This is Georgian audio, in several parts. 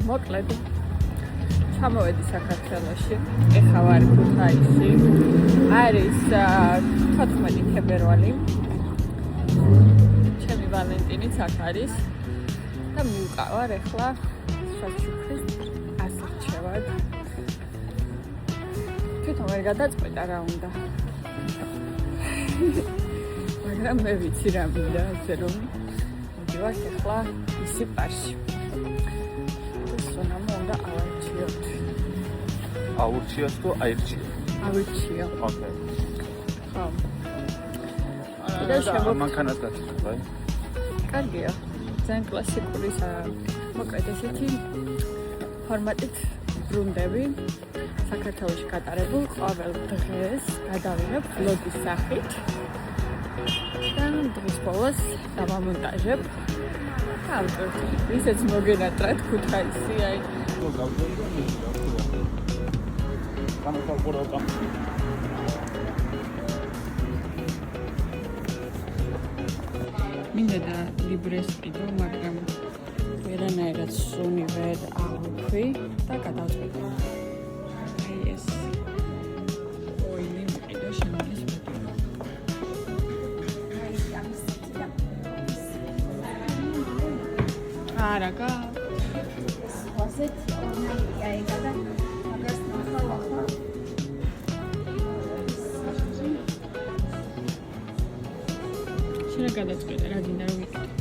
მოკლედ ჩამოვედი საქართველოში. ეხლა ვარ ქუთაისში. არის 14 თებერვალი. ჩემი ვალენტინიც აქ არის და მივყავარ ეხლა შაშუქრის ასარჩევად. თვითონ ვერ გადაწყვეტა რა უნდა. მაგრამ მე ვიცი რა მინდა, ასე რომ მივდივარ ეხლა ისი პარში. სონამ უნდა ავარჩიოთ. აურჩიოს თუ აირჩიო? ავირჩიო. ოკეი. ხო. და მანქანას გაწევთ? კარგია. ძალიან კლასიკური მოკლედ ესეთი ფორმატით ბრუნდები საქართველოში გატარებულ ყოველ დღეს გადავიღებ ვლოგის სახით და დღის ბოლოს დავამონტაჟებ. ავტორ, ისეც მოგენატრათ ქუთაისი, აი. მინდა და ლიბრეს ყიდო, მაგრამ ვერანაირად სუნი ვერ აღვიქვი და გადავწყვეტე. აი ეს ოილი მყიდო შემოდის მეტი. არაგა ასეთი ორნამენტია ეგა და მაგას ნახავ ახლა შეიძლება გადაწყვეტე რა გინდა რომ ვიყიდო.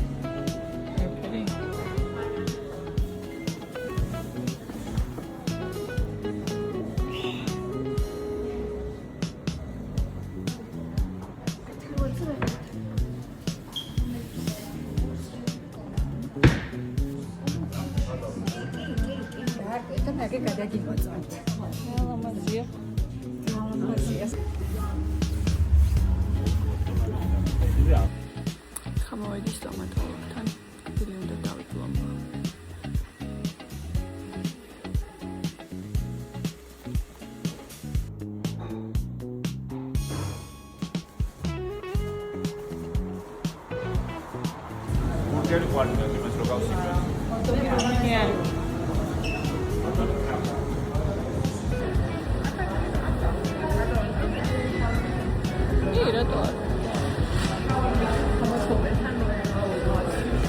ყველაფერი და მაგე გადაგიმოწმოთ. ლამაზია. ხამოვედი სტომატოლოგთან. პირი უნდა დავიკლო. ბურგერი ყვარდნას იმას რო გავსიკვეთ.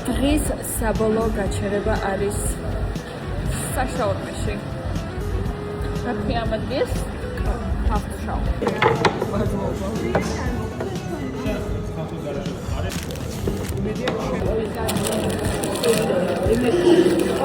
დღის საბოლოო გაჩერება არის საშაურმეში. რაფი ამადგეს? ავშავ.